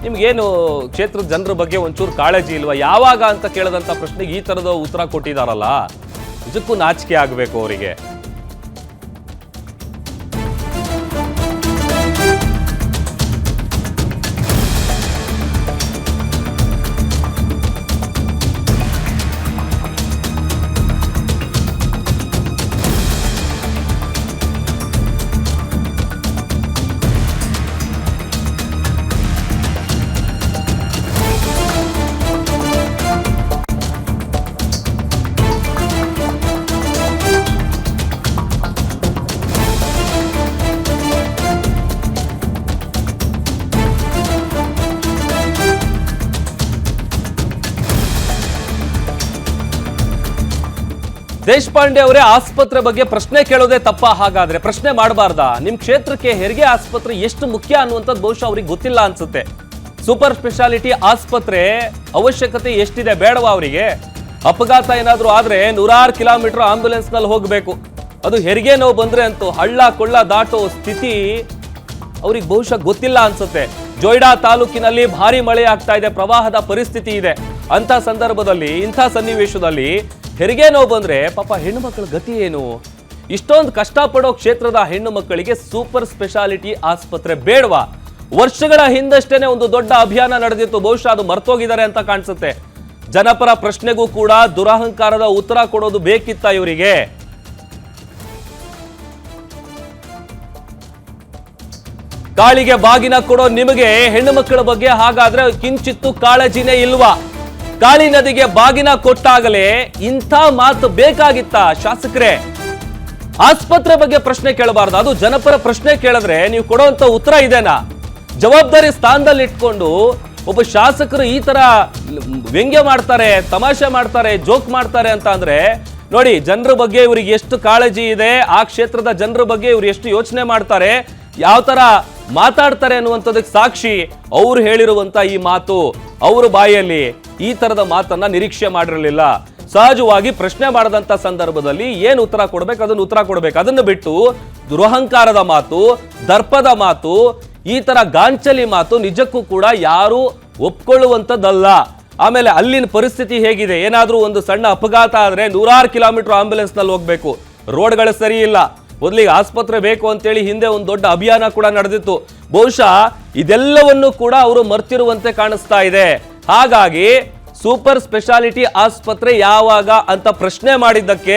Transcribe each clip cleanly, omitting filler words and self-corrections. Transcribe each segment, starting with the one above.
ನಿಮ್ಗೇನು ಕ್ಷೇತ್ರದ ಜನರ ಬಗ್ಗೆ ಒಂಚೂರು ಕಾಳಜಿ ಇಲ್ವಾ? ಯಾವಾಗ ಅಂತ ಕೇಳದಂತ ಪ್ರಶ್ನೆಗೆ ಈ ತರದ ಉತ್ತರ ಕೊಟ್ಟಿದಾರಲ್ಲ, ಇದಕ್ಕೂ ನಾಚಿಕೆ ಆಗಬೇಕು ಅವರಿಗೆ. ದೇಶಪಾಂಡೆ ಅವರೇ, ಆಸ್ಪತ್ರೆ ಬಗ್ಗೆ ಪ್ರಶ್ನೆ ಕೇಳೋದೇ ತಪ್ಪ? ಹಾಗಾದ್ರೆ ಪ್ರಶ್ನೆ ಮಾಡಬಾರ್ದಾ? ನಿಮ್ ಕ್ಷೇತ್ರಕ್ಕೆ ಹೆರಿಗೆ ಆಸ್ಪತ್ರೆ ಎಷ್ಟು ಮುಖ್ಯ ಅನ್ನುವಂಥದ್ದು ಬಹುಶಃ ಅವ್ರಿಗೆ ಗೊತ್ತಿಲ್ಲ ಅನ್ಸುತ್ತೆ. ಸೂಪರ್ ಸ್ಪೆಷಾಲಿಟಿ ಆಸ್ಪತ್ರೆ ಅವಶ್ಯಕತೆ ಎಷ್ಟಿದೆ ಬೇಡವಾ ಅವರಿಗೆ? ಅಪಘಾತ ಏನಾದ್ರೂ ಆದ್ರೆ 100 ಕಿಲೋಮೀಟರ್ ಆಂಬ್ಯುಲೆನ್ಸ್ ನಲ್ಲಿ ಹೋಗ್ಬೇಕು. ಅದು ಹೆರಿಗೆ ನೋವು ಬಂದ್ರೆ ಅಂತೂ ಹಳ್ಳ ಕೊಳ್ಳ ದಾಟೋ ಸ್ಥಿತಿ ಅವ್ರಿಗೆ ಬಹುಶಃ ಗೊತ್ತಿಲ್ಲ ಅನ್ಸುತ್ತೆ. ಜೊಯ್ಡಾ ತಾಲೂಕಿನಲ್ಲಿ ಭಾರಿ ಮಳೆ ಆಗ್ತಾ ಇದೆ, ಪ್ರವಾಹದ ಪರಿಸ್ಥಿತಿ ಇದೆ. ಅಂತ ಸಂದರ್ಭದಲ್ಲಿ, ಇಂಥ ಸನ್ನಿವೇಶದಲ್ಲಿ ಹೆರಿಗೆ ನೋವು ಬಂದ್ರೆ ಪಾಪ ಹೆಣ್ಣು ಮಕ್ಕಳ ಗತಿ ಏನು? ಇಷ್ಟೊಂದು ಕಷ್ಟಪಡೋ ಕ್ಷೇತ್ರದ ಹೆಣ್ಣು ಮಕ್ಕಳಿಗೆ ಸೂಪರ್ ಸ್ಪೆಷಾಲಿಟಿ ಆಸ್ಪತ್ರೆ ಬೇಡವಾ? ವರ್ಷಗಳ ಹಿಂದಷ್ಟೇನೆ ಒಂದು ದೊಡ್ಡ ಅಭಿಯಾನ ನಡೆದಿತ್ತು, ಬಹುಶಃ ಅದು ಮರ್ತೋಗಿದ್ದಾರೆ ಅಂತ ಕಾಣಿಸುತ್ತೆ. ಜನಪರ ಪ್ರಶ್ನೆಗೂ ಕೂಡ ದುರಹಂಕಾರದ ಉತ್ತರ ಕೊಡೋದು ಬೇಕಿತ್ತ ಇವರಿಗೆ? ಕಾಳಿಗೆ ಬಾಗಿನ ಕೊಡೋ ನಿಮಗೆ ಹೆಣ್ಣು ಮಕ್ಕಳ ಬಗ್ಗೆ ಹಾಗಾದ್ರೆ ಕಿಂಚಿತ್ತು ಕಾಳಜಿನೇ ಇಲ್ವಾ? ಕಾಳಿ ನದಿಗೆ ಬಾಗಿನ ಕೊಟ್ಟಾಗಲೇ ಇಂಥ ಮಾತು ಬೇಕಾಗಿತ್ತ ಶಾಸಕರೇ? ಆಸ್ಪತ್ರೆ ಬಗ್ಗೆ ಪ್ರಶ್ನೆ ಕೇಳಬಾರ್ದು, ಅದು ಜನಪರ ಪ್ರಶ್ನೆ ಕೇಳಿದ್ರೆ ನೀವು ಕೊಡುವಂತ ಉತ್ತರ ಇದೇನಾ? ಜವಾಬ್ದಾರಿ ಸ್ಥಾನದಲ್ಲಿ ಇಟ್ಕೊಂಡು ಒಬ್ಬ ಶಾಸಕರು ಈ ತರ ವ್ಯಂಗ್ಯ ಮಾಡ್ತಾರೆ, ತಮಾಷೆ ಮಾಡ್ತಾರೆ, ಜೋಕ್ ಮಾಡ್ತಾರೆ ಅಂತ ಅಂದ್ರೆ ನೋಡಿ, ಜನರ ಬಗ್ಗೆ ಇವ್ರಿಗೆ ಎಷ್ಟು ಕಾಳಜಿ ಇದೆ, ಆ ಕ್ಷೇತ್ರದ ಜನರ ಬಗ್ಗೆ ಇವ್ರು ಎಷ್ಟು ಯೋಚನೆ ಮಾಡ್ತಾರೆ, ಯಾವ ತರ ಮಾತಾಡ್ತಾರೆ ಅನ್ನುವಂಥದಕ್ಕೆ ಸಾಕ್ಷಿ ಅವ್ರು ಹೇಳಿರುವಂತ ಈ ಮಾತು. ಅವ್ರ ಬಾಯಲ್ಲಿ ಈ ತರದ ಮಾತನ್ನ ನಿರೀಕ್ಷೆ ಮಾಡಿರಲಿಲ್ಲ. ಸಹಜವಾಗಿ ಪ್ರಶ್ನೆ ಮಾಡದಂತ ಸಂದರ್ಭದಲ್ಲಿ ಏನು ಉತ್ತರ ಕೊಡ್ಬೇಕು ಅದನ್ನು ಉತ್ತರ ಕೊಡ್ಬೇಕು. ಅದನ್ನು ಬಿಟ್ಟು ದುರಹಂಕಾರದ ಮಾತು, ದರ್ಪದ ಮಾತು, ಈ ತರ ಗಾಂಚಲಿ ಮಾತು ನಿಜಕ್ಕೂ ಕೂಡ ಯಾರು ಒಪ್ಕೊಳ್ಳುವಂಥದ್ದಲ್ಲ. ಆಮೇಲೆ ಅಲ್ಲಿನ ಪರಿಸ್ಥಿತಿ ಹೇಗಿದೆ? ಏನಾದ್ರೂ ಒಂದು ಸಣ್ಣ ಅಪಘಾತ ಆದ್ರೆ 100 ಕಿಲೋಮೀಟರ್ ಆಂಬ್ಯುಲೆನ್ಸ್ ನಲ್ಲಿ ಹೋಗ್ಬೇಕು, ರೋಡ್ಗಳು ಸರಿ ಇಲ್ಲ. ಮೊದಲಿಗೆ ಆಸ್ಪತ್ರೆ ಬೇಕು ಅಂತೇಳಿ ಹಿಂದೆ ಒಂದು ದೊಡ್ಡ ಅಭಿಯಾನ ಕೂಡ ನಡೆದಿತ್ತು. ಬಹುಶಃ ಇದೆಲ್ಲವನ್ನು ಕೂಡ ಅವರು ಮರ್ತಿರುವಂತೆ ಕಾಣಿಸ್ತಾ ಇದೆ. ಹಾಗಾಗಿ ಸೂಪರ್ ಸ್ಪೆಷಾಲಿಟಿ ಆಸ್ಪತ್ರೆ ಯಾವಾಗ ಅಂತ ಪ್ರಶ್ನೆ ಮಾಡಿದ್ದಕ್ಕೆ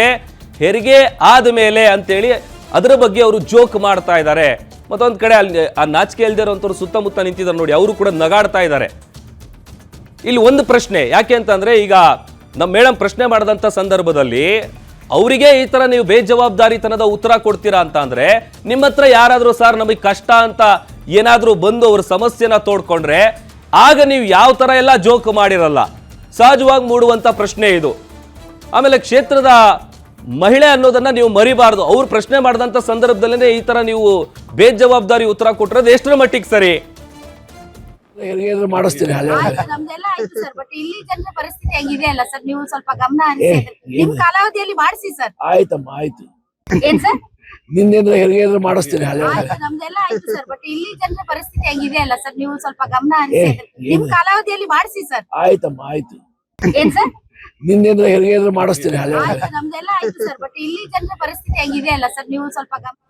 ಹೆರಿಗೆ ಆದ್ಮೇಲೆ ಅಂತೇಳಿ ಅದರ ಬಗ್ಗೆ ಅವರು ಜೋಕ್ ಮಾಡ್ತಾ ಇದ್ದಾರೆ. ಮತ್ತೊಂದ್ ಕಡೆ ಅಲ್ಲಿ ಆ ನಾಚಿಕೆ ಇಲ್ದೇ ಇರೋಂಥವ್ರು ಸುತ್ತಮುತ್ತ ನಿಂತಿದ್ದಾರೆ ನೋಡಿ, ಅವರು ಕೂಡ ನಗಾಡ್ತಾ ಇದ್ದಾರೆ. ಇಲ್ಲಿ ಒಂದು ಪ್ರಶ್ನೆ ಯಾಕೆ ಅಂತಂದ್ರೆ, ಈಗ ನಮ್ಮ ಮೇಡಮ್ ಪ್ರಶ್ನೆ ಮಾಡಿದಂತ ಸಂದರ್ಭದಲ್ಲಿ ಅವರಿಗೆ ಈ ತರ ನೀವು ಬೇಜವಾಬ್ದಾರಿತನದ ಉತ್ತರ ಕೊಡ್ತೀರಾ ಅಂತ ಅಂದ್ರೆ, ನಿಮ್ಮ ಹತ್ರ ಯಾರಾದ್ರೂ ಸರ್ ನಮಗೆ ಕಷ್ಟ ಅಂತ ಏನಾದ್ರೂ ಬಂದು ಅವ್ರ ಸಮಸ್ಯೆನ ತೋಡ್ಕೊಂಡ್ರೆ ಆಗ ನೀವು ಯಾವ ತರ ಎಲ್ಲ ಜೋಕ್ ಮಾಡಿರಲ್ಲ. ಸಹಜವಾಗಿ ಮೂಡುವಂತ ಪ್ರಶ್ನೆ ಇದು. ಆಮೇಲೆ ಕ್ಷೇತ್ರದ ಮಹಿಳೆ ಅನ್ನೋದನ್ನ ನೀವು ಮರಿಬಾರ್ದು. ಅವ್ರು ಪ್ರಶ್ನೆ ಮಾಡಿದಂತ ಸಂದರ್ಭದಲ್ಲೇ ಈ ತರ ನೀವು ಬೇಜವಾಬ್ದಾರಿ ಉತ್ತರ ಕೊಟ್ಟರೆ ಎಷ್ಟರ ಮಟ್ಟಿಗೆ ಸರಿ? ಮಾಡಿಸ್ತೀನಿ. ನಮ್ದೆಲ್ಲ ಆಯ್ತು ಸರ್, ಬಟ್ ಇಲ್ಲಿ ಜನರ ಪರಿಸ್ಥಿತಿ ಹೆಂಗಿದೆ ಅಲ್ಲ ಸರ್, ನೀವು ಸ್ವಲ್ಪ ಗಮನ ಹರಿಸಿ. ನಿಮ್ ಕಾಲಾವಧಿಯಲ್ಲಿ ಮಾಡಿಸಿ ಸರ್. ಆಯ್ತಮ್ಮ, ಆಯ್ತು. ಏನ್ ಸರ್? ನಿನ್ನೇಂದ್ರ ಹೆರಿಗೆ ಮಾಡಿಸ್ತೀನಿ. ನಮ್ದೆಲ್ಲ ಆಯ್ತು ಸರ್, ಬಟ್ ಇಲ್ಲಿ ಜನರ ಪರಿಸ್ಥಿತಿ ಹೆಂಗಿದೆ ಅಲ್ಲ ಸರ್, ನೀವು ಸ್ವಲ್ಪ ಗಮನ ಹರಿಸಿ. ನಿಮ್ ಕಾಲಾವಧಿಯಲ್ಲಿ ಮಾಡಿಸಿ ಸರ್. ಆಯ್ತಮ್ಮ, ಆಯ್ತು. ಏನ್ ಸರ್? ನಿನ್ನೇಂದ್ರ ಹೆರಿಗೆ ಮಾಡಿಸ್ತೀನಿ. ನಮ್ದೆಲ್ಲ ಆಯ್ತು ಸರ್, ಬಟ್ ಇಲ್ಲಿ ಜನರ ಪರಿಸ್ಥಿತಿ ಹೆಂಗಿದೆ ಅಲ್ಲ ಸರ್, ನೀವು ಸ್ವಲ್ಪ ಗಮನ.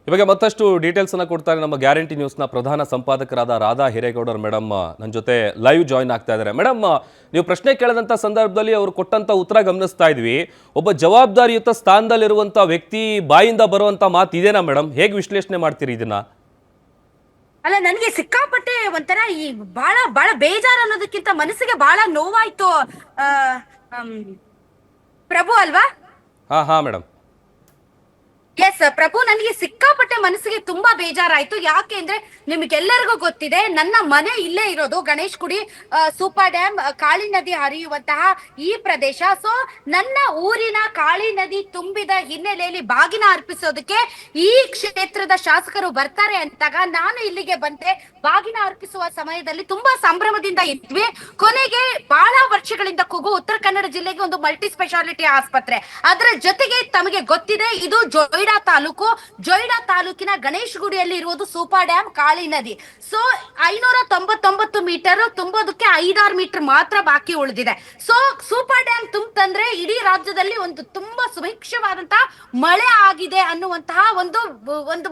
ಇವಾಗ ಮತ್ತಷ್ಟು ಡೀಟೇಲ್ಸ್ ಅನ್ನ ಕೊಡ್ತಾರೆ ನಮ್ಮ ಗ್ಯಾರಂಟಿ ನ್ಯೂಸ್ನ ಪ್ರಧಾನ ಸಂಪಾದಕರಾದ ರಾಧಾ ಹಿರೇಗೌಡರ್ ಮೇಡಮ್ ನನ್ನ ಜೊತೆ ಲೈವ್ ಜಾಯಿನ್ ಆಗ್ತಾ ಇದ್ದಾರೆ. ಮೇಡಮ್, ನೀವು ಪ್ರಶ್ನೆ ಕೇಳಿದಂಥ ಸಂದರ್ಭದಲ್ಲಿ ಅವರು ಕೊಟ್ಟಂತ ಉತ್ತರ ಗಮನಿಸ್ತಾ ಇದ್ವಿ. ಒಬ್ಬ ಜವಾಬ್ದಾರಿಯುತ ಸ್ಥಾನದಲ್ಲಿರುವಂಥ ವ್ಯಕ್ತಿ ಬಾಯಿಂದ ಬರುವಂತ ಮಾತು ಇದೇನಾ ಮೇಡಮ್? ಹೇಗೆ ವಿಶ್ಲೇಷಣೆ ಮಾಡ್ತೀರಿ ಇದನ್ನ? ಅಲ್ಲ, ನನಗೆ ಸಿಕ್ಕಾಪಟ್ಟೆ ಒಂಥರ ಈ ಬಹಳ ಬೇಜಾರು ಅನ್ನೋದಕ್ಕಿಂತ ಮನಸ್ಸಿಗೆ ಬಹಳ ನೋವಾಯ್ತು. ಪ್ರಭು ಅಲ್ವಾ? ಹಾ ಮೇಡಮ್. ಎಸ್ ಪ್ರಭು, ನನಗೆ ಸಿಕ್ಕಾಪಟ್ಟೆ ಮನಸ್ಸಿಗೆ ತುಂಬಾ ಬೇಜಾರಾಯ್ತು. ಯಾಕೆ ಅಂದ್ರೆ ನಿಮ್ಗೆಲ್ಲರಿಗೂ ಗೊತ್ತಿದೆ, ನನ್ನ ಮನೆ ಇಲ್ಲೇ ಇರೋದು ಗಣೇಶ್ ಗುಡಿ ಸೂಪರ್ ಡ್ಯಾಮ್, ಕಾಳಿ ನದಿ ಹರಿಯುವಂತಹ ಈ ಪ್ರದೇಶ. ಸೊ ನನ್ನ ಊರಿನ ಕಾಳಿ ನದಿ ತುಂಬಿದ ಹಿನ್ನೆಲೆಯಲ್ಲಿ ಬಾಗಿನ ಅರ್ಪಿಸೋದಕ್ಕೆ ಈ ಕ್ಷೇತ್ರದ ಶಾಸಕರು ಬರ್ತಾರೆ ಅಂತಾಗ ನಾನು ಇಲ್ಲಿಗೆ ಬಂದೆ. ಬಾಗಿನ ಅರ್ಪಿಸುವ ಸಮಯದಲ್ಲಿ ತುಂಬಾ ಸಂಭ್ರಮದಿಂದ ಇದ್ವಿ. ಕೊನೆಗೆ ಬಹಳ ವರ್ಷಗಳಿಂದ ಕೂಗು ಉತ್ತರ ಕನ್ನಡ ಜಿಲ್ಲೆಗೆ ಒಂದು ಮಲ್ಟಿ ಸ್ಪೆಷಾಲಿಟಿ ಆಸ್ಪತ್ರೆ, ಅದರ ಜೊತೆಗೆ ತಮಗೆ ಗೊತ್ತಿದೆ ಇದು ಜೊಯ್ಡಾ ತಾಲೂಕಿನ ಗಣೇಶ್ ಗುಡಿಯಲ್ಲಿ ಇರುವುದು ಸೂಪರ್ ಡ್ಯಾಮ್ ಕಾಳಿ ನದಿ. ಸೊ 599 ಮೀಟರ್ ತುಂಬೋದಕ್ಕೆ 5-6 ಮೀಟರ್ ಮಾತ್ರ ಬಾಕಿ ಉಳಿದಿದೆ. ಸೊ ಸೂಪರ್ ಡ್ಯಾಮ್ ತುಂಬಂದ್ರೆ ಇಡೀ ರಾಜ್ಯದಲ್ಲಿ ಒಂದು ತುಂಬಾ ಸುಭಿಕ್ಷವಾದಂತಹ ಮಳೆ ಆಗಿದೆ ಅನ್ನುವಂತಹ ಒಂದು ಒಂದು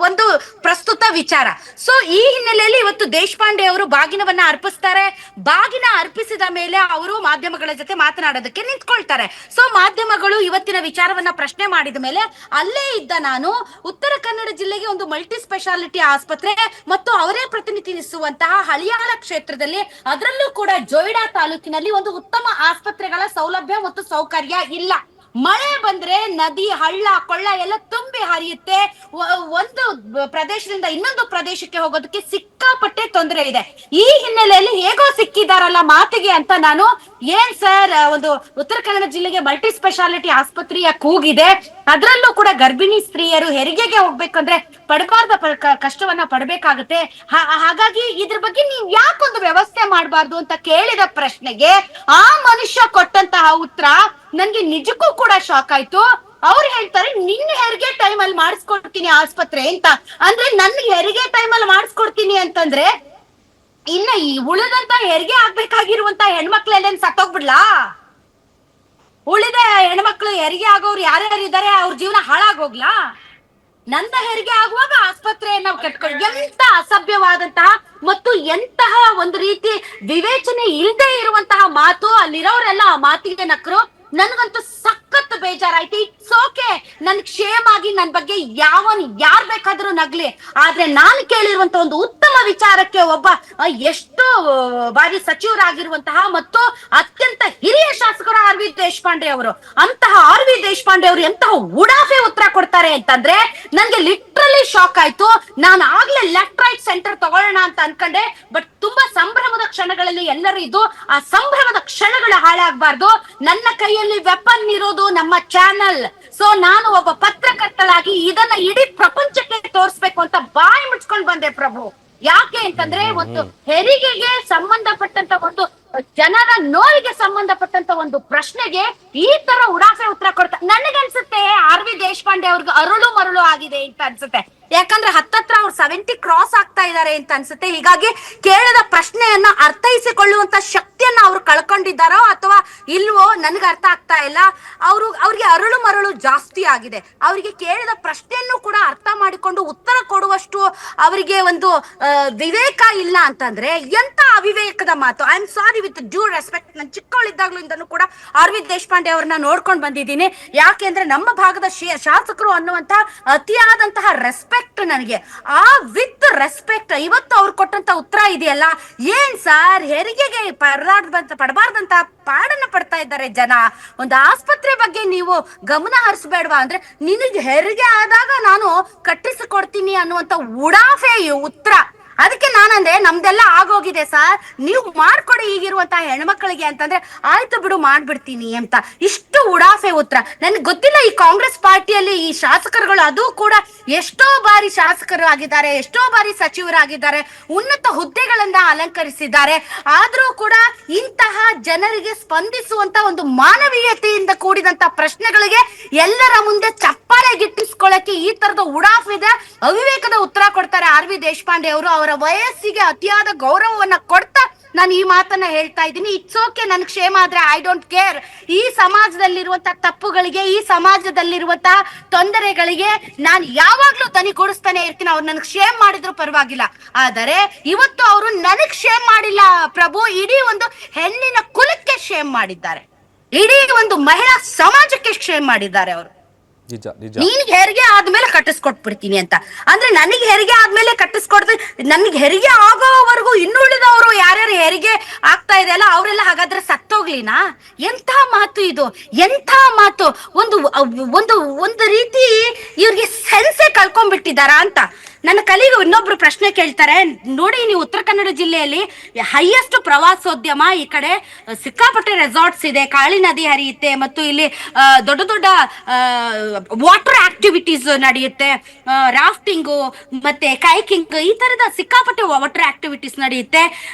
ಒಂದು ಪ್ರಸ್ತುತ ವಿಚಾರ. ಸೊ ಈ ಹಿನ್ನೆಲೆಯಲ್ಲಿ ಇವತ್ತು ದೇಶಪಾಂಡೆ ಅವರು ಬಾಗಿನವನ್ನ ಅರ್ಪಿಸ್ತಾರೆ. ಬಾಗಿನ ಅರ್ಪಿಸಿದ ಮೇಲೆ ಅವರು ಮಾಧ್ಯಮಗಳ ಜೊತೆ ಮಾತನಾಡೋದಕ್ಕೆ ನಿಂತ್ಕೊಳ್ತಾರೆ. ಸೊ ಮಾಧ್ಯಮಗಳು ಇವತ್ತಿನ ವಿಚಾರವನ್ನ ಪ್ರಶ್ನೆ ಮಾಡಿದ ಮೇಲೆ ಅಲ್ಲೇ ಇದ್ದ ನಾನು ಉತ್ತರ ಕನ್ನಡ ಜಿಲ್ಲೆಗೆ ಒಂದು ಮಲ್ಟಿ ಸ್ಪೆಷಾಲಿಟಿ ಆಸ್ಪತ್ರೆ ಮತ್ತು ಅವರೇ ಪ್ರತಿನಿಧಿಸುವಂತಹ ಹಳಿಯಾಳ ಕ್ಷೇತ್ರದಲ್ಲಿ, ಅದರಲ್ಲೂ ಕೂಡ ಜೊಯ್ಡಾ ತಾಲೂಕಿನಲ್ಲಿ ಒಂದು ಉತ್ತಮ ಆಸ್ಪತ್ರೆಗಳ ಸೌಲಭ್ಯ ಮತ್ತು ಸೌಕರ್ಯ ಇಲ್ಲ. ಮಳೆ ಬಂದ್ರೆ ನದಿ ಹಳ್ಳ ಕೊಳ್ಳ ಎಲ್ಲ ತುಂಬಿ ಹರಿಯುತ್ತೆ. ಒಂದು ಪ್ರದೇಶದಿಂದ ಇನ್ನೊಂದು ಪ್ರದೇಶಕ್ಕೆ ಹೋಗೋದಕ್ಕೆ ಸಿಕ್ಕಾಪಟ್ಟೆ ತೊಂದರೆ ಇದೆ. ಈ ಹಿನ್ನೆಲೆಯಲ್ಲಿ ಹೇಗೋ ಸಿಕ್ಕಿದಾರಲ್ಲ ಮಾತಿಗೆ ಅಂತ ನಾನು, ಏನ್ ಸರ್ ಒಂದು ಉತ್ತರ ಕನ್ನಡ ಜಿಲ್ಲೆಗೆ ಮಲ್ಟಿ ಸ್ಪೆಷಾಲಿಟಿ ಆಸ್ಪತ್ರೆಯ ಕೂಗಿದೆ, ಅದ್ರಲ್ಲೂ ಕೂಡ ಗರ್ಭಿಣಿ ಸ್ತ್ರೀಯರು ಹೆರಿಗೆಗೆ ಹೋಗ್ಬೇಕಂದ್ರೆ ಪಡಬಾರ್ದ ಕಷ್ಟವನ್ನ ಪಡಬೇಕಾಗುತ್ತೆ, ಹಾಗಾಗಿ ಇದ್ರ ಬಗ್ಗೆ ನೀವ್ ಯಾಕೊಂದು ವ್ಯವಸ್ಥೆ ಮಾಡಬಾರ್ದು ಅಂತ ಕೇಳಿದ ಪ್ರಶ್ನೆಗೆ ಆ ಮನುಷ್ಯ ಕೊಟ್ಟಂತಹ ಉತ್ತರ ನನ್ಗೆ ನಿಜಕ್ಕೂ ಕೂಡ ಶಾಕ್ ಆಯ್ತು. ಅವ್ರು ಹೇಳ್ತಾರೆ ನಿನ್ನ ಹೆರಿಗೆ ಟೈಮ್ ಅಲ್ಲಿ ಮಾಡಿಸ್ಕೊಡ್ತೀನಿ ಆಸ್ಪತ್ರೆ ಅಂತ. ಅಂದ್ರೆ ನನ್ಗೆ ಹೆರಿಗೆ ಟೈಮ್ ಅಲ್ಲಿ ಮಾಡಿಸ್ಕೊಡ್ತೀನಿ ಅಂತಂದ್ರೆ ಇನ್ನ ಈ ಉಳಿದಂತ ಹೆರಿಗೆ ಆಗ್ಬೇಕಾಗಿರುವಂತ ಹೆಣ್ಮಕ್ಳೆಲ್ಲೇನ್ ಸತ್ತೋಗ್ಬಿಡ್ಲಾ? ಉಳಿದ ಹೆಣ್ಮಕ್ಳು ಹೆರಿಗೆ ಆಗೋರು ಯಾರ್ಯಾರು ಇದಾರೆ ಅವ್ರ ಜೀವನ ಹಾಳಾಗೋಗ್ಲಾ? ನನ್ನ ಹೆರಿಗೆ ಆಗುವಾಗ ಆಸ್ಪತ್ರೆಯನ್ನ ಕಟ್ಕೊಂಡು, ಎಂತ ಅಸಭ್ಯವಾದಂತಹ ಮತ್ತು ಎಂತಹ ಒಂದು ರೀತಿ ವಿವೇಚನೆ ಇಲ್ಲದೆ ಇರುವಂತಹ ಮಾತು. ಅಲ್ಲಿರೋರೆಲ್ಲ ಆ ಮಾತಿಗೆ ನಕ್ರು. ನನ್ಗಂತೂ ಸಖತ್ ಬೇಜಾರಾಯ್ತು. ಇಟ್ಸ್ ಓಕೆ, ನನ್ ಕ್ಷೇಮ ಆಗಿ ನನ್ ಬಗ್ಗೆ ಯಾರ್ ಬೇಕಾದ್ರೂ ನಗ್ಲಿ, ಆದ್ರೆ ನಾನು ಕೇಳಿರುವಂತ ಒಂದು ಉತ್ತಮ ವಿಚಾರಕ್ಕೆ ಒಬ್ಬ ಎಷ್ಟು ಬಾರಿ ಸಚಿವರಾಗಿರುವಂತಹ ಮತ್ತು ಅತ್ಯಂತ ಹಿರಿಯ ಶಾಸಕರು ಆರ್ ವಿ ದೇಶಪಾಂಡೆ ಅವರು, ಅಂತಹ ಆರ್ ವಿ ದೇಶಪಾಂಡೆ ಅವರು ಎಂತಹ ಉಡಾಫೆ ಉತ್ತರ ಕೊಡ್ತಾರೆ ಅಂತಂದ್ರೆ ನನ್ಗೆ ಲಿಟ್ರಲಿ ಶಾಕ್ ಆಯ್ತು. ನಾನು ಆಗ್ಲೇ ಲೆಫ್ಟ್ ರೈಟ್ ಸೆಂಟರ್ ತಗೊಳ್ಳೋಣ ಅಂತ ಅನ್ಕೊಂಡೆ, ಬಟ್ ತುಂಬಾ ಸಂಭ್ರಮದ ಕ್ಷಣಗಳಲ್ಲಿ ಎಲ್ಲರೂ ಇದ್ದು ಆ ಸಂಭ್ರಮದ ಕ್ಷಣಗಳು ಹಾಳಾಗಬಾರ್ದು. ನನ್ನ ಕೈಯಲ್ಲಿ ವೆಪನ್ ಇರೋದು ನಮ್ಮ ಚಾನಲ್. ಸೊ ನಾನು ಒಬ್ಬ ಪತ್ರಕರ್ತಳಾಗಿ ಇದನ್ನ ಇಡೀ ಪ್ರಪಂಚಕ್ಕೆ ತೋರಿಸ್ಬೇಕು ಅಂತ ಬಾಯಿ ಮುಚ್ಕೊಂಡ್ ಬಂದೆ ಪ್ರಭು. ಯಾಕೆ ಅಂತಂದ್ರೆ ಒಂದು ಹೆರಿಗೆಗೆ ಸಂಬಂಧಪಟ್ಟಂತ ಒಂದು ಜನರ ನೋವಿಗೆ ಸಂಬಂಧಪಟ್ಟಂತ ಒಂದು ಪ್ರಶ್ನೆಗೆ ಈ ತರ ಉಡಾಫೆ ಉತ್ತರ ಕೊಡ್ತಾರೆ. ನನಗನ್ಸುತ್ತೆ ಆರ್ ವಿ ದೇಶಪಾಂಡೆ ಅವ್ರಿಗೆ ಅರಳು ಮರಳು ಆಗಿದೆ ಅಂತ ಅನ್ಸುತ್ತೆ. ಯಾಕಂದ್ರೆ ಹತ್ತತ್ರ ಅವ್ರು 70 ಕ್ರಾಸ್ ಆಗ್ತಾ ಇದಾರೆ ಅಂತ ಅನ್ಸುತ್ತೆ. ಹೀಗಾಗಿ ಕೇಳಿದ ಪ್ರಶ್ನೆಯನ್ನ ಅರ್ಥೈಸಿಕೊಳ್ಳುವಂತ ಶಕ್ತಿಯನ್ನ ಅವ್ರು ಕಳ್ಕೊಂಡಿದ್ದಾರೋ ಅಥವಾ ಇಲ್ವೋ ನನ್ಗೆ ಅರ್ಥ ಆಗ್ತಾ ಇಲ್ಲ. ಅವ್ರಿಗೆ ಅರಳು ಮರಳು ಜಾಸ್ತಿ ಆಗಿದೆ. ಅವರಿಗೆ ಕೇಳಿದ ಪ್ರಶ್ನೆಯನ್ನು ಕೂಡ ಅರ್ಥ ಮಾಡಿಕೊಂಡು ಉತ್ತರ ಕೊಡುವಷ್ಟು ಅವರಿಗೆ ಒಂದು ವಿವೇಕ ಇಲ್ಲ ಅಂತಂದ್ರೆ ಎಂತ ಅವಿವೇಕದ ಮಾತು. I am sorry with due respect. ನಾನು ಚಿಕ್ಕವಳಿದ್ದಾಗ್ಲಿಂದನೂ ಕೂಡ ಆರ್ ವಿ ದೇಶಪಾಂಡೆ ಅವ್ರನ್ನ ನೋಡ್ಕೊಂಡು ಬಂದಿದ್ದೀನಿ. ಯಾಕೆಂದ್ರೆ ನಮ್ಮ ಭಾಗದ ಶಾಸಕರು ಅನ್ನುವಂತ ಅತಿಯಾದಂತಹ ರೆಸ್ಪೆಕ್ಟ್ ನನಗೆ. ಆ ವಿತ್ ರೆಸ್ಪೆಕ್ಟ್ ಇವತ್ತು ಅವ್ರು ಕೊಟ್ಟಂತ ಉತ್ತರ ಇದೆಯಲ್ಲ, ಏನ್ ಸರ್ ಹೆರಿಗೆಗೆ ಪಡಬಾರ್ದಂತ ಪಾಡನ್ನ ಪಡ್ತಾ ಇದ್ದಾರೆ ಜನ. ಒಂದು ಆಸ್ಪತ್ರೆ ಬಗ್ಗೆ ನೀವು ಗಮನ ಹರಿಸಬೇಡ್ವಾ ಅಂದ್ರೆ ನಿನಗೆ ಹೆರಿಗೆ ಆದಾಗ ನಾನು ಕಟ್ಟಿಸಿಕೊಡ್ತೀನಿ ಅನ್ನುವಂತ ಉಡಾಫೆ ಉತ್ತರ. ಅದಕ್ಕೆ ನಾನಂದ್ರೆ ನಮ್ದೆಲ್ಲ ಆಗೋಗಿದೆ ಸರ್, ನೀವು ಮಾಡ್ಕೊಡಿ ಈಗಿರುವಂತಹ ಹೆಣ್ಮಕ್ಳಿಗೆ ಅಂತಂದ್ರೆ ಆಯ್ತು ಬಿಡು ಮಾಡ್ಬಿಡ್ತೀನಿ ಅಂತ. ಇಷ್ಟು ಉಡಾಫೆ ಉತ್ತರ. ನನ್ಗೆ ಗೊತ್ತಿಲ್ಲ ಈ ಕಾಂಗ್ರೆಸ್ ಪಾರ್ಟಿಯಲ್ಲಿ ಈ ಶಾಸಕರುಗಳು ಅದು ಕೂಡ ಎಷ್ಟೋ ಬಾರಿ ಶಾಸಕರು ಆಗಿದ್ದಾರೆ, ಎಷ್ಟೋ ಬಾರಿ ಸಚಿವರಾಗಿದ್ದಾರೆ, ಉನ್ನತ ಹುದ್ದೆಗಳನ್ನ ಅಲಂಕರಿಸಿದ್ದಾರೆ. ಆದ್ರೂ ಕೂಡ ಇಂತಹ ಜನರಿಗೆ ಸ್ಪಂದಿಸುವಂತ ಒಂದು ಮಾನವೀಯತೆಯಿಂದ ಕೂಡಿದಂತ ಪ್ರಶ್ನೆಗಳಿಗೆ ಎಲ್ಲರ ಮುಂದೆ ಚಪ್ಪಾಳೆ ಗಿಟ್ಟಿಸ್ಕೊಳ್ಳಕ್ಕೆ ಈ ತರದ ಉಡಾಫಿದೆ ಅವಿವೇಕದ ಉತ್ತರ ಕೊಡ್ತಾರೆ ಆರ್ ವಿ ದೇಶಪಾಂಡೆ ಅವರು. ಅವರ ವಯಸ್ಸಿಗೆ ಅತಿಯಾದ ಗೌರವವನ್ನ ಕೊಡ್ತಾ ನಾನು ಈ ಮಾತನ್ನ ಹೇಳ್ತಾ ಇದ್ದೀನಿ. ಇಟ್ಸ್ ಓಕೆ, ನನ್ ಕ್ಷೇಮ ಆದ್ರೆ ಐ ಡೋಂಟ್ ಕೇರ್. ಈ ಸಮಾಜದಲ್ಲಿರುವಂತಹ ತಪ್ಪುಗಳಿಗೆ, ಈ ಸಮಾಜದಲ್ಲಿರುವಂತಹ ತೊಂದರೆಗಳಿಗೆ ನಾನು ಯಾವಾಗ್ಲೂ ತನಿಗೂಡಿಸ್ತಾನೆ ಇರ್ತೀನಿ. ಅವ್ರು ನನ್ಗೆ ಕ್ಷೇಮ ಮಾಡಿದ್ರು ಪರವಾಗಿಲ್ಲ. ಆದರೆ ಇವತ್ತು ಅವರು ನನಗ್ ಕ್ಷೇಮ ಮಾಡಿಲ್ಲ ಪ್ರಭು, ಇಡೀ ಒಂದು ಹೆಣ್ಣಿನ ಕುಲಕ್ಕೆ ಕ್ಷೇಮ ಮಾಡಿದ್ದಾರೆ, ಇಡೀ ಒಂದು ಮಹಿಳಾ ಸಮಾಜಕ್ಕೆ ಕ್ಷೇಮ ಮಾಡಿದ್ದಾರೆ ಅವರು. ನೀನ್ಗೆ ಹೆರಿಗೆ ಆದ್ಮೇಲೆ ಕಟ್ಟಿಸ್ಕೊಟ್ಬಿಡ್ತೀನಿ ಅಂತ ಅಂದ್ರೆ ನನಗೆ ಹೆರಿಗೆ ಆದ್ಮೇಲೆ ಕಟ್ಟಿಸ್ಕೊಡ್ತೀನಿ, ನನ್ಗೆ ಹೆರಿಗೆ ಆಗೋವರೆಗೂ ಇನ್ನುಳಿದವರು ಯಾರ್ಯಾರು ಹೆರಿಗೆ ಆಗ್ತಾ ಇದೆ ಅಲ್ಲ ಅವರೆಲ್ಲ ಹಾಗಾದ್ರೆ ಸತ್ತೋಗ್ಲಿನಾ? ಎಂಥ ಮಾತು ಇದು, ಎಂಥ ಮಾತು! ಒಂದು ಒಂದು ಒಂದು ರೀತಿ ಇವ್ರಿಗೆ ಸೆನ್ಸೆ ಕಳ್ಕೊಂಡ್ಬಿಟ್ಟಿದಾರ ಅಂತ. ನನ್ನ ಕಲಿಗೆ ಇನ್ನೊಬ್ರು ಪ್ರಶ್ನೆ ಕೇಳ್ತಾರೆ, ನೋಡಿ ನೀವು ಉತ್ತರ ಕನ್ನಡ ಜಿಲ್ಲೆಯಲ್ಲಿ ಹೈಯೆಸ್ಟ್ ಪ್ರವಾಸೋದ್ಯಮ, ಈ ಕಡೆ ಸಿಕ್ಕಾಪಟ್ಟೆ ರೆಸಾರ್ಟ್ಸ್ ಇದೆ, ಕಾಳಿ ನದಿ ಹರಿಯುತ್ತೆ, ಮತ್ತು ಇಲ್ಲಿ ದೊಡ್ಡ ದೊಡ್ಡ ವಾಟರ್ ಆಕ್ಟಿವಿಟೀಸ್ ನಡೆಯುತ್ತೆ, ರಾಫ್ಟಿಂಗು ಮತ್ತೆ ಕೈಕಿಂಗ್, ಈ ತರದ ಸಿಕ್ಕಾಪಟ್ಟೆ ವಾಟರ್ ಆಕ್ಟಿವಿಟೀಸ್ ನಡೆಯುತ್ತೆ.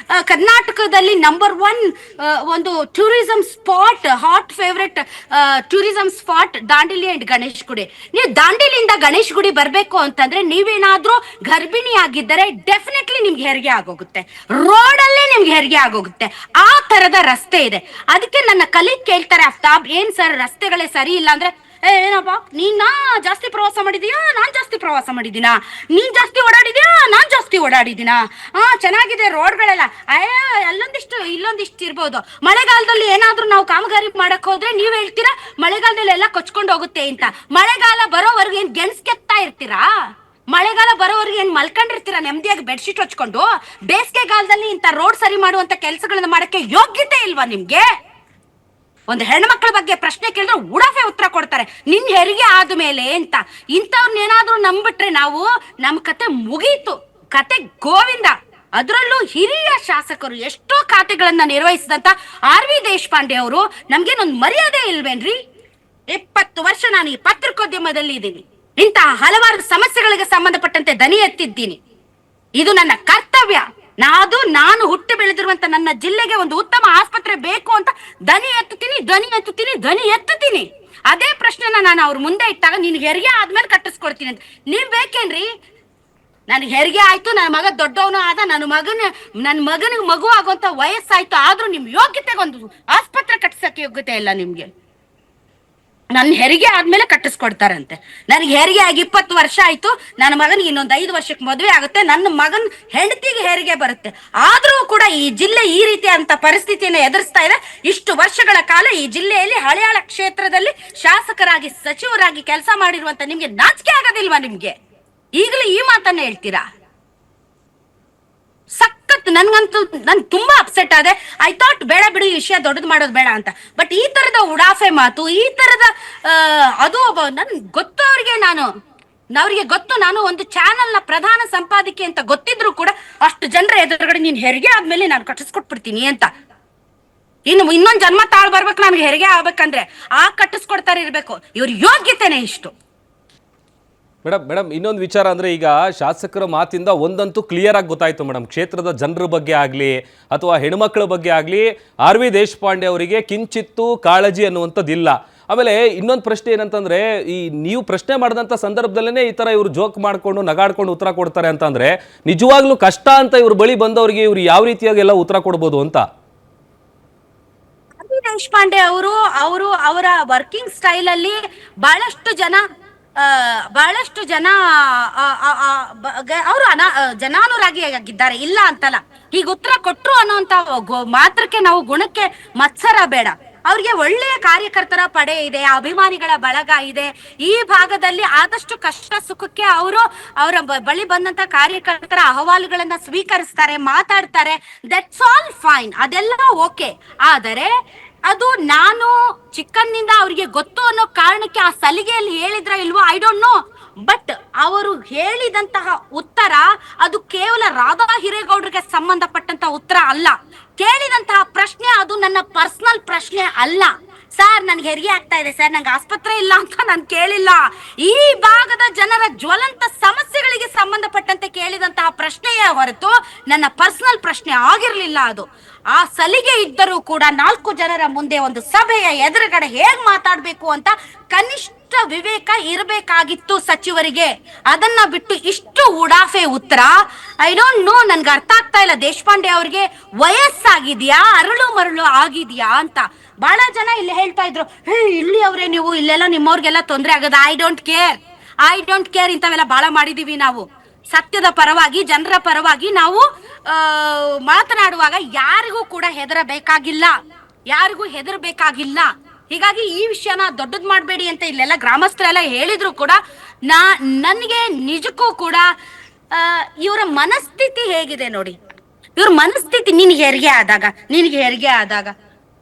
ಕರ್ನಾಟಕದಲ್ಲಿ ನಂಬರ್ 1 ಒಂದು tourism spot, hot favourite tourism spot Dandeli and Ganesh ಗುಡಿ. ನೀವು ದಾಂಡೇಲಿಯಿಂದ ಗಣೇಶ್ ಗುಡಿ ಬರ್ಬೇಕು ಅಂತಂದ್ರೆ ನೀವೇನಾದ್ರೂ ಗರ್ಭಿಣಿ ಆಗಿದ್ದರೆ ಡೆಫಿನೆಟ್ಲಿ ನಿಮ್ಗೆ ಹೆರಿಗೆ ಆಗೋಗುತ್ತೆ, ರೋಡಲ್ಲೇ ನಿಮ್ಗೆ ಹೆರಿಗೆ ಆಗೋಗುತ್ತೆ. ಆ ತರದ ರಸ್ತೆ ಇದೆ. ಅದಕ್ಕೆ ನನ್ನ ಕಲೀಗ್ ಕೇಳ್ತಾರೆ, ಅಫ್ತಾಬ್ ಏನ್ ಸರ್ ರಸ್ತೆಗಳೇ ಸರಿ ಇಲ್ಲ ಅಂದ್ರೆ, ಏನಪ್ಪ ನೀನ್ ಜಾಸ್ತಿ ಪ್ರವಾಸ ಮಾಡಿದೀಯಾ, ನಾನ್ ಜಾಸ್ತಿ ಪ್ರವಾಸ ಮಾಡಿದೀನಾ, ನೀನ್ ಜಾಸ್ತಿ ಓಡಾಡಿದ್ಯಾ, ನಾನ್ ಜಾಸ್ತಿ ಓಡಾಡಿದೀನಾ, ಚೆನ್ನಾಗಿದೆ ರೋಡ್ಗಳೆಲ್ಲ, ಅಲ್ಲೊಂದಿಷ್ಟು ಇಲ್ಲೊಂದಿಷ್ಟು ಇರ್ಬೋದು. ಮಳೆಗಾಲದಲ್ಲಿ ಏನಾದ್ರೂ ನಾವು ಕಾಮಗಾರಿ ಮಾಡಕ್ ಹೋದ್ರೆ ನೀವ್ ಹೇಳ್ತೀರಾ ಮಳೆಗಾಲದಲ್ಲಿ ಎಲ್ಲ ಕೊಚ್ಕೊಂಡು ಹೋಗುತ್ತೆ ಅಂತ. ಮಳೆಗಾಲ ಬರೋವರೆಗೂ ಏನ್ ಗೆಣಸ್ಕೆತ್ತಾ ಇರ್ತೀರಾ? ಮಳೆಗಾಲ ಬರೋವರೆಗೆ ಏನ್ ಮಲ್ಕೊಂಡಿರ್ತೀರಾ ನೆಮ್ಮದಿಯಾಗಿ ಬೆಡ್ಶೀಟ್ ಹಚ್ಕೊಂಡು? ಬೇಸಿಗೆಗಾಲದಲ್ಲಿ ಇಂಥ ರೋಡ್ ಸರಿ ಮಾಡುವಂತ ಕೆಲಸಗಳನ್ನ ಮಾಡಕ್ಕೆ ಯೋಗ್ಯತೆ ಇಲ್ವಾ ನಿಮ್ಗೆ? ಒಂದು ಹೆಣ್ಮಕ್ಳ ಬಗ್ಗೆ ಪ್ರಶ್ನೆ ಕೇಳಿದ್ರೆ ಉಡಾಫೆ ಉತ್ತರ ಕೊಡ್ತಾರೆ, ನಿನ್ ಹೆರಿಗೆ ಆದ್ಮೇಲೆ ಅಂತ. ಇಂಥವ್ರನ್ನೇನಾದ್ರೂ ನಂಬಿಟ್ರೆ ನಾವು, ನಮ್ ಕತೆ ಮುಗೀತು, ಕತೆ ಗೋವಿಂದ. ಅದರಲ್ಲೂ ಹಿರಿಯ ಶಾಸಕರು ಎಷ್ಟೋ ಖಾತೆಗಳನ್ನ ನಿರ್ವಹಿಸಿದಂತ RV ದೇಶಪಾಂಡೆ ಅವರು ನಮ್ಗೇನೊಂದು ಮರ್ಯಾದೆ ಇಲ್ವೇನ್ರಿ? 20 ವರ್ಷ ನಾನು ಈ ಪತ್ರಿಕೋದ್ಯಮದಲ್ಲಿ ಇದ್ದೀನಿ, ಇಂತಹ ಹಲವಾರು ಸಮಸ್ಯೆಗಳಿಗೆ ಸಂಬಂಧಪಟ್ಟಂತೆ ದನಿ ಎತ್ತಿದ್ದೀನಿ. ಇದು ನನ್ನ ಕರ್ತವ್ಯ. ನಾನು ಹುಟ್ಟಿ ಬೆಳೆದಿರುವಂತ ನನ್ನ ಜಿಲ್ಲೆಗೆ ಒಂದು ಉತ್ತಮ ಆಸ್ಪತ್ರೆ ಬೇಕು ಅಂತ ದನಿ ಎತ್ತುತ್ತೀನಿ. ಅದೇ ಪ್ರಶ್ನೆನ ನಾನು ಅವ್ರ ಮುಂದೆ ಇಟ್ಟಾಗ ನಿನ್ಗೆ ಹೆರಿಗೆ ಆದ್ಮೇಲೆ ಕಟ್ಟಿಸ್ಕೊಡ್ತೀನಿ ಅಂತ. ನೀವ್ ಬೇಕೇನ್ರಿ? ನನ್ಗೆ ಹೆರಿಗೆ ಆಯ್ತು, ನನ್ನ ಮಗ ದೊಡ್ಡವನು ಆದ, ನನ್ನ ಮಗನಿಗೆ ಮಗು ಆಗುವಂತ ವಯಸ್ಸಾಯ್ತು, ಆದ್ರೂ ನಿಮ್ ಯೋಗ್ಯತೆಗೆ ಒಂದು ಆಸ್ಪತ್ರೆ ಕಟ್ಟಿಸಕ್ಕೆ ಯೋಗ್ಯತೆ ಇಲ್ಲ ನಿಮ್ಗೆ. ನನ್ನ ಹೆರಿಗೆ ಆದ್ಮೇಲೆ ಕಟ್ಟಿಸ್ಕೊಡ್ತಾರಂತೆ. ನನಗೆ ಹೆರಿಗೆ ಆಗಿ 20 ವರ್ಷ ಆಯ್ತು, ನನ್ನ ಮಗನಿಗೆ ಇನ್ನೊಂದು 5 ವರ್ಷಕ್ಕೆ ಮದುವೆ ಆಗುತ್ತೆ, ನನ್ನ ಮಗನ್ ಹೆಂಡತಿಗೆ ಹೆರಿಗೆ ಬರುತ್ತೆ, ಆದ್ರೂ ಕೂಡ ಈ ಜಿಲ್ಲೆ ಈ ರೀತಿಯಂತ ಪರಿಸ್ಥಿತಿಯನ್ನು ಎದುರಿಸ್ತಾ ಇದೆ. ಇಷ್ಟು ವರ್ಷಗಳ ಕಾಲ ಈ ಜಿಲ್ಲೆಯಲ್ಲಿ ಹಳೆಯಾಳ ಕ್ಷೇತ್ರದಲ್ಲಿ ಶಾಸಕರಾಗಿ ಸಚಿವರಾಗಿ ಕೆಲಸ ಮಾಡಿರುವಂತ ನಿಮ್ಗೆ ನಾಚಿಕೆ ಆಗೋದಿಲ್ವಾ? ನಿಮ್ಗೆ ಈಗಲೂ ಈ ಮಾತನ್ನ ಹೇಳ್ತೀರಾ? ಸಖತ್ ನನ್ ತುಂಬಾ ಅಪ್ಸೆಟ್ ಆದೆ. ಐ ಥಾಟ್ ಬೇಡ ಬಿಡು, ಈ ವಿಷಯ ದೊಡ್ಡದು ಮಾಡೋದು ಬೇಡ ಅಂತ. ಬಟ್ ಈ ತರದ ಉಡಾಫೆ ಮಾತು, ಈ ತರದ ಅದು ನನ್ ಗೊತ್ತು ಅವ್ರಿಗೆ ಗೊತ್ತು. ನಾನು ಒಂದು ಚಾನೆಲ್ ನ ಪ್ರಧಾನ ಸಂಪಾದಕಿ ಅಂತ ಗೊತ್ತಿದ್ರು ಕೂಡ ಅಷ್ಟು ಜನರ ಎದುರುಗಡೆ ನೀನ್ ಹೆರಿಗೆ ಆದ್ಮೇಲೆ ನಾನು ಕಟ್ಟಿಸ್ಕೊಟ್ಬಿಡ್ತೀನಿ ಅಂತ. ಇನ್ನೊಂದ್ ಜನ್ಮ ತಾಳ್ ಬರ್ಬೇಕು ನನ್ಗೆ ಹೆರಿಗೆ ಆಗ್ಬೇಕಂದ್ರೆ, ಕಟ್ಟಿಸ್ಕೊಡ್ತಾರೆ ಇರ್ಬೇಕು. ಇವ್ರ ಯೋಗ್ಯತೆನೆ ಇಷ್ಟು. ಮೇಡಮ್ ಇನ್ನೊಂದು ವಿಚಾರ ಅಂದರೆ, ಈಗ ಶಾಸಕರ ಮಾತಿಂದ ಒಂದಂತೂ ಕ್ಲಿಯರ್ ಆಗಿ ಗೊತ್ತಾಯಿತು ಮೇಡಮ್, ಕ್ಷೇತ್ರದ ಜನರ ಬಗ್ಗೆ ಆಗಲಿ ಅಥವಾ ಹೆಣ್ಮಕ್ಳ ಬಗ್ಗೆ ಆಗಲಿ RV ದೇಶಪಾಂಡೆ ಅವರಿಗೆ ಕಿಂಚಿತ್ತು ಕಾಳಜಿ ಅನ್ನುವಂಥದ್ದಿಲ್ಲ. ಆಮೇಲೆ ಇನ್ನೊಂದು ಪ್ರಶ್ನೆ ಏನಂತಂದರೆ, ಈ ನೀವು ಪ್ರಶ್ನೆ ಮಾಡಿದಂಥ ಸಂದರ್ಭದಲ್ಲೇ ಈ ಥರ ಇವರು ಜೋಕ್ ಮಾಡಿಕೊಂಡು ನಗಾಡ್ಕೊಂಡು ಉತ್ತರ ಕೊಡ್ತಾರೆ ಅಂತಂದರೆ, ನಿಜವಾಗ್ಲೂ ಕಷ್ಟ ಅಂತ ಇವ್ರ ಬಳಿ ಬಂದವರಿಗೆ ಇವ್ರು ಯಾವ ರೀತಿಯಾಗಿ ಎಲ್ಲ ಉತ್ತರ ಕೊಡ್ಬೋದು ಅಂತ. ದೇಶಪಾಂಡೆ ಅವರು ಅವರ ವರ್ಕಿಂಗ್ ಸ್ಟೈಲ್ ಅಲ್ಲಿ ಬಹಳಷ್ಟು ಜನ ಅವರು ಜನಾನುರಾಗಿಯಾಗಿದ್ದಾರೆ, ಇಲ್ಲ ಅಂತಲ್ಲ. ಈಗ ಉತ್ತರ ಕೊಟ್ರು ಅನ್ನೋಂತ ಮಾತ್ರಕ್ಕೆ ನಾವು ಗುಣಕ್ಕೆ ಮತ್ಸರ ಬೇಡ. ಅವ್ರಿಗೆ ಒಳ್ಳೆಯ ಕಾರ್ಯಕರ್ತರ ಪಡೆ ಇದೆ, ಅಭಿಮಾನಿಗಳ ಬಳಗ ಇದೆ. ಈ ಭಾಗದಲ್ಲಿ ಆದಷ್ಟು ಕಷ್ಟ ಸುಖಕ್ಕೆ ಅವರ ಬಳಿ ಬಂದಂತ ಕಾರ್ಯಕರ್ತರ ಅಹವಾಲುಗಳನ್ನ ಸ್ವೀಕರಿಸ್ತಾರೆ, ಮಾತಾಡ್ತಾರೆ. ದಟ್ಸ್ ಆಲ್ ಫೈನ್, ಅದೆಲ್ಲ ಓಕೆ. ಆದರೆ ಅದು ನಾನು ಚಿಕ್ಕಂದಿನಿಂದ ಅವ್ರಿಗೆ ಗೊತ್ತು ಅನ್ನೋ ಕಾರಣಕ್ಕೆ ಆ ಸಲಿಗೆಯಲ್ಲಿ ಹೇಳಿದ್ರ ಇಲ್ವೋ ಐ ಡೋಂಟ್ ನೋ. ಬಟ್ ಅವರು ಹೇಳಿದಂತಹ ಉತ್ತರ ಅದು ಕೇವಲ ರಾಧಾ ಹಿರೇಗೌಡರಿಗೆ ಸಂಬಂಧಪಟ್ಟಂತ ಉತ್ತರ ಅಲ್ಲ. ಕೇಳಿದಂತಹ ಪ್ರಶ್ನೆ ಅದು ನನ್ನ ಪರ್ಸನಲ್ ಪ್ರಶ್ನೆ ಅಲ್ಲ. ಸರ್ ನನ್ಗೆ ಹೆರಿಗೆ ಆಗ್ತಾ ಇದೆ ಸರ್, ನಂಗೆ ಆಸ್ಪತ್ರೆ ಇಲ್ಲ ಅಂತ ನಾನು ಕೇಳಿಲ್ಲ. ಈ ಭಾಗದ ಜನರ ಜ್ವಲಂತ ಸಮಸ್ಯೆಗಳಿಗೆ ಸಂಬಂಧಪಟ್ಟಂತೆ ಕೇಳಿದಂತಹ ಪ್ರಶ್ನೆಯೇ ಹೊರತು ನನ್ನ ಪರ್ಸನಲ್ ಪ್ರಶ್ನೆ ಆಗಿರ್ಲಿಲ್ಲ ಅದು. ಆ ಸಲಿಗೆ ಇದ್ದರೂ ಕೂಡ 4 ಜನರ ಮುಂದೆ ಒಂದು ಸಭೆಯ ಎದುರುಗಡೆ ಹೇಗ್ ಮಾತಾಡ್ಬೇಕು ಅಂತ ಕನಿಷ್ಠ ವಿವೇಕ ಇರಬೇಕಾಗಿತ್ತು ಸಚಿವರಿಗೆ. ಅದನ್ನ ಬಿಟ್ಟು ಇಷ್ಟು ಉಡಾಫೆ ಉತ್ತರ, ಐ ಡೋಂಟ್ ನೋ. ನನ್ಗೆ ಅರ್ಥ ಆಗ್ತಾ ಇಲ್ಲ. ದೇಶಪಾಂಡೆ ಅವ್ರಿಗೆ ವಯಸ್ಸಾಗಿದ್ಯಾ, ಅರಳು ಮರಳು ಆಗಿದ್ಯಾ ಅಂತ ಬಹಳ ಜನ ಇಲ್ಲಿ ಹೇಳ್ತಾ ಇದ್ರು. ಇಲ್ಲಿ ಅವ್ರೆ ನೀವು ಇಲ್ಲೆಲ್ಲ ನಿಮ್ಮವ್ರಿಗೆಲ್ಲ ತೊಂದರೆ ಆಗೋದು. I don't care. ಇಂಥವೆಲ್ಲ ಬಹಳ ಮಾಡಿದೀವಿ ನಾವು. ಸತ್ಯದ ಪರವಾಗಿ, ಜನರ ಪರವಾಗಿ ನಾವು ಮಾತನಾಡುವಾಗ ಯಾರಿಗೂ ಕೂಡ ಹೆದರಬೇಕಾಗಿಲ್ಲ. ಹೀಗಾಗಿ ಈ ವಿಷಯನ ದೊಡ್ಡದ್ ಮಾಡಬೇಡಿ ಅಂತ ಇಲ್ಲೆಲ್ಲ ಗ್ರಾಮಸ್ಥರೆಲ್ಲ ಹೇಳಿದ್ರು ಕೂಡ ನನಗೆ ನಿಜಕ್ಕೂ ಕೂಡ ಇವರ ಮನಸ್ಥಿತಿ ಹೇಗಿದೆ ನೋಡಿ. ಇವ್ರ ಮನಸ್ಥಿತಿ, ನಿನಗೆ ಹೆರಿಗೆ ಆದಾಗ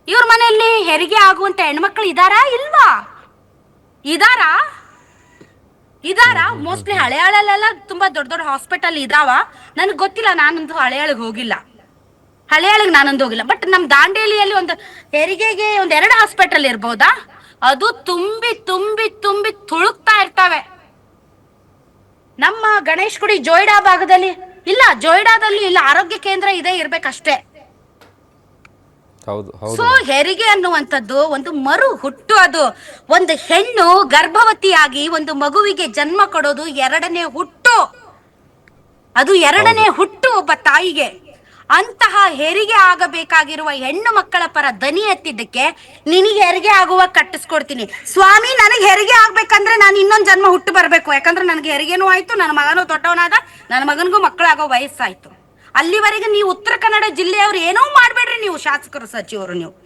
ಇವ್ರ ಮನೆಯಲ್ಲಿ ಹೆರಿಗೆ ಆಗುವಂತ ಹೆಣ್ಮಕ್ಳು ಇದಾರಾ? ಇದಾರ ಮೋಸ್ಟ್ಲಿ ಹಳೆಯಾಳಲ್ಲೆಲ್ಲ ತುಂಬಾ ದೊಡ್ಡ ದೊಡ್ಡ ಹಾಸ್ಪಿಟಲ್ ಇದಾವ. ನನಗೆ ಗೊತ್ತಿಲ್ಲ, ನಾನಂತೂ ಹಳೆಯಾಳಿಗೆ ಹೋಗಿಲ್ಲ. ಹಳೆಯಾಳಿಗೆ ನಾನಂದು ಹೋಗಿಲ್ಲ. ಬಟ್ ನಮ್ ದಾಂಡೇಲಿಯಲ್ಲಿ ಒಂದು ಹೆರಿಗೆಗೆ ಒಂದ್ 2 ಹಾಸ್ಪಿಟಲ್ ಇರ್ಬೋದಾ? ಅದು ತುಂಬಿ ತುಂಬಿ ತುಂಬಿ ತುಳುಕ್ತಾ ಇರ್ತವೆ. ನಮ್ಮ ಗಣೇಶ್ ಗುಡಿ ಜೋಯಿಡಾ ಭಾಗದಲ್ಲಿ ಇಲ್ಲ, ಜೋಯಿಡಾದಲ್ಲಿ ಇಲ್ಲ, ಆರೋಗ್ಯ ಕೇಂದ್ರ ಇದೆ ಇರ್ಬೇಕಷ್ಟೇ. ಹೌದು ಹೌದು. ಸೊ ಹೆರಿಗೆ ಅನ್ನುವಂಥದ್ದು ಒಂದು ಮರು ಹುಟ್ಟು. ಅದು ಒಂದು ಹೆಣ್ಣು ಗರ್ಭವತಿಯಾಗಿ ಒಂದು ಮಗುವಿಗೆ ಜನ್ಮ ಕೊಡೋದು 2ನೇ ಹುಟ್ಟು. ಅದು 2ನೇ ಹುಟ್ಟು ಒಬ್ಬ ತಾಯಿಗೆ. ಅಂತಹ ಹೆರಿಗೆ ಆಗಬೇಕಾಗಿರುವ ಹೆಣ್ಣು ಮಕ್ಕಳ ಪರ ದನಿ ಎತ್ತಿದ್ದಕ್ಕೆ ನಿನಗೆ ಹೆರಿಗೆ ಆಗುವ ಕಟ್ಟಿಸ್ಕೊಡ್ತೀನಿ ಸ್ವಾಮಿ. ನನಗೆ ಹೆರಿಗೆ ಆಗ್ಬೇಕಂದ್ರೆ ನಾನು ಇನ್ನೊಂದು ಜನ್ಮ ಹುಟ್ಟು ಬರ್ಬೇಕು. ಯಾಕಂದ್ರೆ ನನಗೆ ಹೆರಿಗೆನೂ ಆಯ್ತು, ನನ್ನ ಮಗನೂ ದೊಡ್ಡವನಾದ, ನನ್ನ ಮಗನಿಗೂ ಮಕ್ಕಳಾಗೋ ವಯಸ್ಸಾಯ್ತು. ಅಲ್ಲಿವರೆಗೆ ನೀವು ಉತ್ತರ ಕನ್ನಡ ಜಿಲ್ಲೆಯವ್ರು ಏನೋ ಮಾಡ್ಬೇಡ್ರಿ, ನೀವು ಶಾಸಕರು ಸಚಿವರು ನೀವು